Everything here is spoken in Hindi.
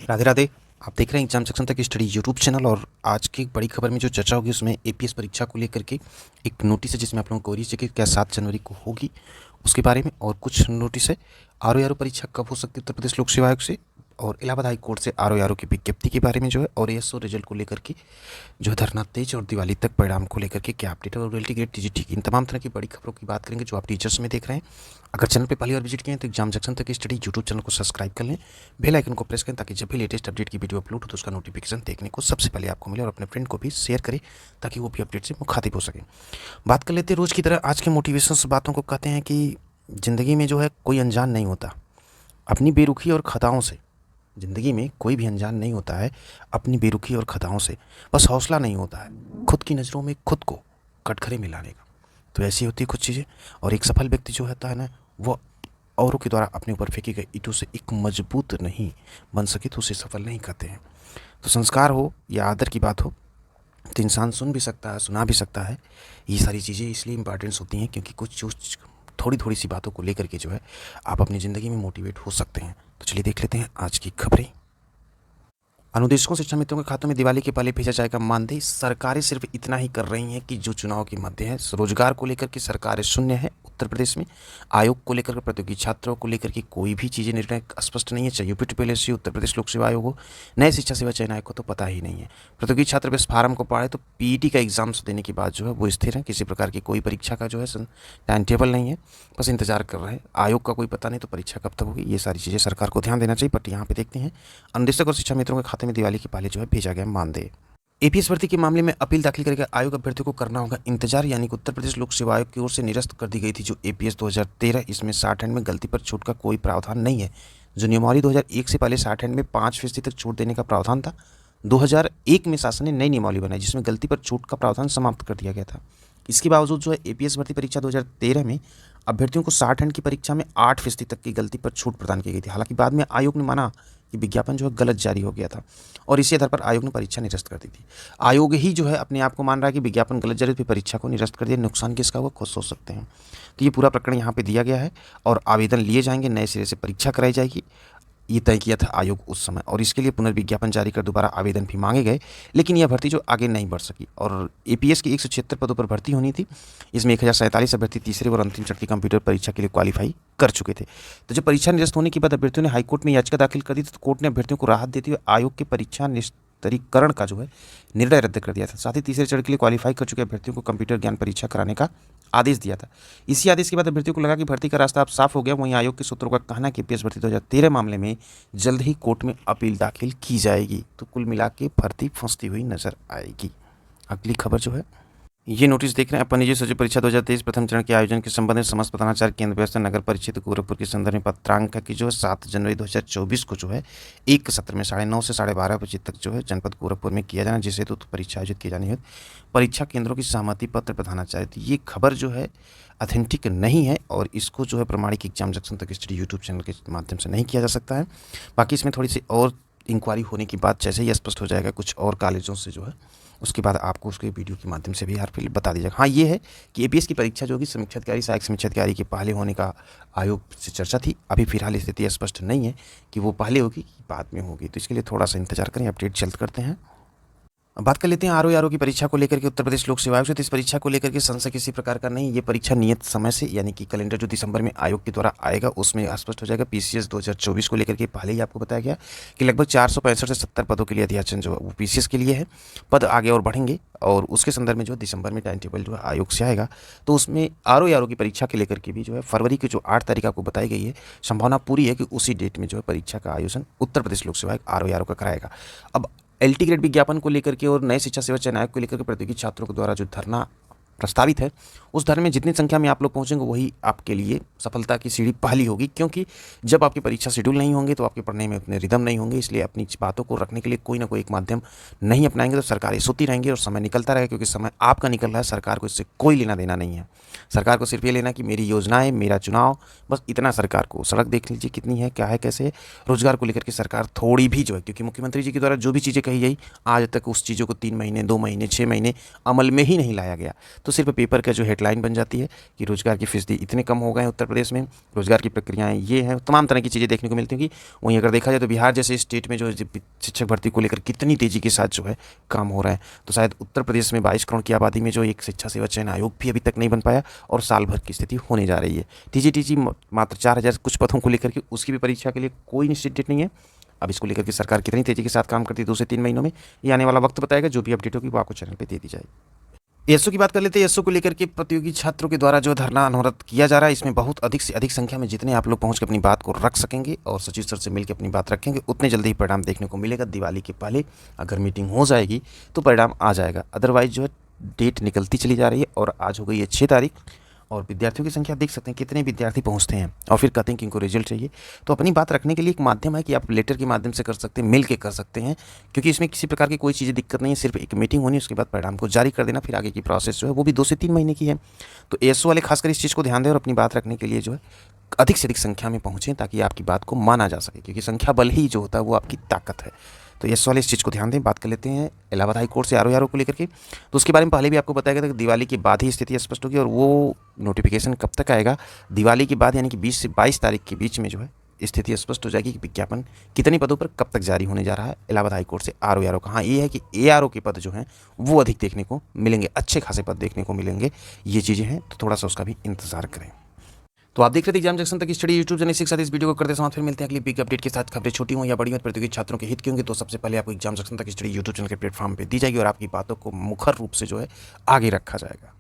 राधे राधे। आप देख रहे हैं एग्जाम सेक्शन तक स्टडी यूट्यूब चैनल। और आज की एक बड़ी खबर में जो चर्चा होगी उसमें एपीएस परीक्षा को लेकर के एक नोटिस है जिसमें आप लोगों को कोरिज है कि क्या 7 जनवरी को होगी उसके बारे में, और कुछ नोटिस है आर परीक्षा कब हो सकती है उत्तर प्रदेश लोक सेवा आयोग से, और इलाहाबाद हाई कोर्ट से आर की विज्ञप्ति के बारे में जो है, और एएसओ रिजल्ट को लेकर के जो है धरना तेज, और दिवाली तक परिणाम को लेकर के क्या अपडेट है, और रियलिटी ग्रेड टीजी ठीक, इन तमाम तरह की बड़ी खबरों की बात करेंगे जो आप टीचर्स में देख रहे हैं। अगर चैनल पे पहली बार विजिट किए हैं तो एग्जाम सेक्शन तक स्टडी यूट्यूब चैनल को सब्सक्राइब कर लें, बेल आइकन को प्रेस करें ताकि जब भी लेटेस्ट अपडेट की वीडियो अपलोड हो तो उसका नोटिफिकेशन देखने को सबसे पहले आपको मिले, और अपने फ्रेंड को भी शेयर करें ताकि वो भी अपडेट से मुखातिब हो सके। बात कर लेते हैं रोज़ की तरह आज के मोटिवेशन बातों को। कहते हैं कि ज़िंदगी में जो है कोई अनजान नहीं होता अपनी बेरुखी और खताओं से। ज़िंदगी में कोई भी अनजान नहीं होता है अपनी बेरुखी और खताओं से, बस हौसला नहीं होता है खुद की नज़रों में खुद को कटघरे में लाने का। तो ऐसी होती है कुछ चीज़ें। और एक सफल व्यक्ति जो होता है ना, वो औरों के द्वारा अपने ऊपर फेंकी गई ईंटों से एक मजबूत नहीं बन सके तो उसे सफल नहीं कहते हैं। तो संस्कार हो या आदर की बात हो तो इंसान सुन भी सकता है, सुना भी सकता है। ये सारी चीज़ें इसलिए इंपॉर्टेंट्स होती हैं क्योंकि कुछ जो थोड़ी थोड़ी सी बातों को लेकर के जो है आप अपनी ज़िंदगी में मोटिवेट हो सकते हैं। तो चलिए देख लेते हैं आज की खबरें। अनुदेशकों शिक्षा मित्रों के खातों में दिवाली के पहले भेजा जाएगा मानदेय। सरकारें सिर्फ इतना ही कर रही हैं कि जो चुनाव के मध्य है। रोजगार को लेकर के सरकारें शून्य है उत्तर प्रदेश में। आयोग को लेकर के, प्रतियोगी छात्रों को लेकर के कोई भी चीज़ें निर्णय स्पष्ट नहीं है, चाहे यूपी टीपीएससी, उत्तर प्रदेश लोक सेवा आयोग हो, नए शिक्षा सेवा चयन आयोग को तो पता ही नहीं है। प्रतियोगी छात्र बस फार्म को पढ़े तो पीईटी का एग्जाम्स देने के बाद जो है वो स्थिर है, किसी प्रकार की कोई परीक्षा का जो है टाइम टेबल नहीं है, बस इंतजार कर रहे हैं। आयोग का कोई पता नहीं तो परीक्षा कब तक होगी। ये सारी चीज़ें सरकार को ध्यान देना चाहिए। बट यहाँ पे देखते हैं अनुदेशक और शिक्षा मित्रों के खाते में दिवाली के पहले जो है भेजा गया मानदेय। एपीएस भर्ती के मामले में अपील दाखिल करके आयोग अभ्यर्थियों को करना होगा इंतजार, यानी कि उत्तर प्रदेश लोक सेवा आयोग की ओर से निरस्त कर दी गई थी जो एपीएस 2013। इसमें 60 हैंड में गलती पर छूट का कोई प्रावधान नहीं है। जो नियमावली 2001 से पहले 60 हैंड में 5% तक छूट देने का प्रावधान था, 2001 में शासन ने नई नियमावली बनाई जिसमें गलती पर छूट का प्रावधान समाप्त कर दिया गया था। इसके बावजूद जो है एपीएस भर्ती परीक्षा 2013 में अभ्यर्थियों को 60 हैंड की परीक्षा में 8% तक की गलती पर छूट प्रदान की गई थी। हालांकि बाद में आयोग ने माना कि विज्ञापन जो है गलत जारी हो गया था और इसी आधार पर आयोग ने परीक्षा निरस्त कर दी थी। आयोग ही जो है अपने आप को मान रहा है कि विज्ञापन गलत जारी हुई, परीक्षा को निरस्त कर दिया। नुकसान किसका हुआ खुद सोच सकते हैं। तो ये पूरा प्रकरण यहाँ पे दिया गया है और आवेदन लिए जाएंगे, नए सिरे से परीक्षा कराई जाएगी, ये तय किया था आयोग उस समय। और इसके लिए पुनर्विज्ञापन जारी कर दोबारा आवेदन भी मांगे गए, लेकिन यह भर्ती जो आगे नहीं बढ़ सकी। और एपीएस की 176 पदों पर भर्ती होनी थी। इसमें 1047 अभ्यर्थी तीसरे और अंतिम चरण की कंप्यूटर परीक्षा के लिए क्वालिफाई कर चुके थे। तो जब परीक्षा निरस्त होने के बाद अभ्यर्थियों ने हाईकोर्ट में याचिका दाखिल कर दी थी तो कोर्ट ने अभ्यर्थियों को राहत देते हुए आयोग के परीक्षा निरस्तीकरण का जो है निर्णय रद्द कर दिया था। साथ ही तीसरे चरण के लिए क्वालिफाई कर चुके अभ्यर्थियों को कंप्यूटर ज्ञान परीक्षा कराने का आदेश दिया था। इसी आदेश के बाद अभ्यर्थियों को लगा कि भर्ती का रास्ता अब साफ हो गया। वहीं आयोग के सूत्रों का कहना है कि एपीएस भर्ती 2013 मामले में जल्द ही कोर्ट में अपील दाखिल की जाएगी। तो कुल मिला के भर्ती फंसती हुई नजर आएगी। अगली खबर जो है ये नोटिस देख रहे हैं अपन। निजी सचिव परीक्षा 2023 प्रथम चरण के आयोजन के संबंध में समस्त प्रधानाचार्य केंद्र व्यवस्था नगर परिषद गोरखपुर के संदर्भ में पत्रांक की जो है 7 जनवरी 2024 को जो है एक सत्र में 9:30 से 12:30 बजे तक जो है जनपद गोरखपुर में किया जाना, जिसे तो परीक्षा आयोजित की जानी है। परीक्षा केंद्रों की सहमति पत्र प्रधानाचार्य। तो ये खबर जो है अथेंटिक नहीं है और इसको जो है प्रमाणिक एग्जाम सेक्शन तक स्टडी यूट्यूब चैनल के माध्यम से नहीं किया जा सकता है। बाकी इसमें थोड़ी सी और इंक्वायरी होने की बात जैसे ही स्पष्ट हो जाएगा कुछ और कॉलेजों से जो है, उसके बाद आपको उसके वीडियो के माध्यम से भी हर फिर बता दीजिएगा। हाँ, ये है कि एपीएस की परीक्षा जो होगी समीक्षा अधिकारी, सहायक समीक्षा अधिकारी के पहले होने का आयोग से चर्चा थी। अभी फिलहाल स्थिति स्पष्ट नहीं है कि वो पहले होगी कि बाद में होगी, तो इसके लिए थोड़ा सा इंतजार करें, अपडेट जल्द करते हैं। अब बात कर लेते हैं आरओ की परीक्षा को लेकर के उत्तर प्रदेश लोक सेवा आयोग से। तो इस परीक्षा को लेकर के संशय किसी प्रकार का नहीं। ये परीक्षा नियत समय से, यानी कि कैलेंडर जो दिसंबर में आयोग के द्वारा आएगा उसमें स्पष्ट हो जाएगा। पीसीएस 2024 को लेकर के पहले ही आपको बताया गया कि लगभग 465 से 70 पदों के लिए अध्याचन जो है वो पीसीएस के लिए है। पद आगे और बढ़ेंगे और उसके संदर्भ में जो दिसंबर में टाइम टेबल जो है आयोग से आएगा। तो उसमें आरओ की परीक्षा के लेकर के भी जो है फरवरी की जो 8 तारीख आपको बताई गई है, संभावना पूरी है कि उसी डेट में जो है परीक्षा का आयोजन उत्तर प्रदेश लोक सेवा आयोग आरओ का कराएगा। अब एलटी ग्रेड विज्ञापन को लेकर के और नए शिक्षा सेवा चयन आयोग को लेकर के प्रतियोगी छात्रों के द्वारा जो धरना प्रस्तावित है, उस धरने में जितनी संख्या में आप लोग पहुंचेंगे वही आपके लिए सफलता की सीढ़ी पहली होगी। क्योंकि जब आपकी परीक्षा शेड्यूल नहीं होंगे तो आपके पढ़ने में उतने रिदम नहीं होंगे, इसलिए अपनी बातों को रखने के लिए कोई ना कोई एक माध्यम नहीं अपनाएंगे तो सरकारें सोती रहेंगी और समय निकलता रहेगा। क्योंकि समय आपका निकल रहा है, सरकार को इससे कोई लेना देना नहीं है। सरकार को सिर्फ ये लेना कि मेरी योजनाएं, मेरा चुनाव, बस इतना सरकार को। सड़क देख लीजिए कितनी है, क्या है, कैसे है। रोजगार को लेकर के सरकार थोड़ी भी जो है, क्योंकि मुख्यमंत्री जी के द्वारा जो भी चीज़ें कही गई आज तक उस चीज़ों को 3 महीने, 2 महीने, 6 महीने अमल में ही नहीं लाया गया। तो सिर्फ पेपर का जो हेडलाइन बन जाती है कि रोजगार की फीसदी इतने कम हो गए हैं उत्तर प्रदेश में, रोजगार की प्रक्रियाएं ये हैं, तमाम तरह की चीज़ें देखने को मिलती हैं। वहीं अगर देखा जाए तो बिहार जैसे स्टेट में जो शिक्षक भर्ती को लेकर कितनी तेजी के साथ जो है काम हो रहा है, तो शायद उत्तर प्रदेश में 22 करोड़ की आबादी में जो एक शिक्षा सेवा चयन आयोग भी अभी तक नहीं बन पाया और साल भर की स्थिति होने जा रही है। टीजीटीजी मात्र 4000 कुछ पदों को लेकर के, उसकी भी परीक्षा के लिए कोई निश्चित डेट नहीं है। अब इसको लेकर के सरकार कितनी तेजी के साथ काम करती है 2 से 3 महीनों में, ये आने वाला वक्त बताएगा। जो भी अपडेट होगी वो आपको चैनल पे दे दी जाएगी। एसओ की बात कर लेते हैं। एसओ को लेकर के प्रतियोगी छात्रों के द्वारा जो धरना अनवरत किया जा रहा है, इसमें बहुत अधिक से अधिक संख्या में जितने आप लोग पहुंच के अपनी बात को रख सकेंगे और सचिव सर से मिलकर अपनी बात रखेंगे, उतने जल्दी ही परिणाम देखने को मिलेगा। दिवाली के पहले अगर मीटिंग हो जाएगी तो परिणाम आ जाएगा, अदरवाइज जो है डेट निकलती चली जा रही है और आज हो गई है 6 तारीख और विद्यार्थियों की संख्या देख सकते हैं कितने विद्यार्थी पहुंचते हैं और फिर कहते हैं कि इनको रिजल्ट चाहिए। तो अपनी बात रखने के लिए एक माध्यम है कि आप लेटर के माध्यम से कर सकते हैं, मिल के कर सकते हैं, क्योंकि इसमें किसी प्रकार की कोई चीज़ें दिक्कत नहीं है। सिर्फ एक मीटिंग होनी, उसके बाद परिणाम को जारी कर देना, फिर आगे की प्रोसेस जो है वो भी 2 से 3 महीने की है। तो एसओ वाले खासकर इस चीज़ को ध्यान दें और अपनी बात रखने के लिए जो है अधिक से अधिक संख्या में पहुँचें ताकि आपकी बात को माना जा सके, क्योंकि संख्या बल ही जो होता है वो आपकी ताकत है। तो एसओ वाले इस चीज़ को ध्यान दें। बात कर लेते हैं इलाहाबाद हाई कोर्ट से आरओ को लेकर के। तो उसके बारे में पहले भी आपको बताया गया था कि दिवाली के बाद ही स्थिति स्पष्ट होगी और वो नोटिफिकेशन कब तक आएगा, दिवाली के बाद यानी कि 20 से 22 तारीख के बीच में जो है स्थिति स्पष्ट हो जाएगी कि विज्ञापन कितने पदों पर कब तक जारी होने जा रहा है इलाहाबाद हाई कोर्ट से आरओ का। हाँ, ये है कि एआरओ के पद जो हैं वो अधिक देखने को मिलेंगे, अच्छे खासे पद देखने को मिलेंगे, ये चीज़ें हैं, तो थोड़ा सा उसका भी इंतजार करें। तो आप देख रहे थे एग्जाम जंक्शन तक स्टडी यूट्यूब चैनल के साथ इस वीडियो को करते समाप्त। फिर मिलते हैं अगली बिग अपडेट के साथ। खबरें छोटी हों या बड़ी हों, प्रतियोगी छात्रों के हित की होंगी, तो सबसे पहले आपको एग्जाम जंक्शन तक स्टडी यूट्यूब चैनल के प्लेटफॉर्म पे दी जाएगी और आपकी बातों को मुखर रूप से जो है आगे रखा जाएगा।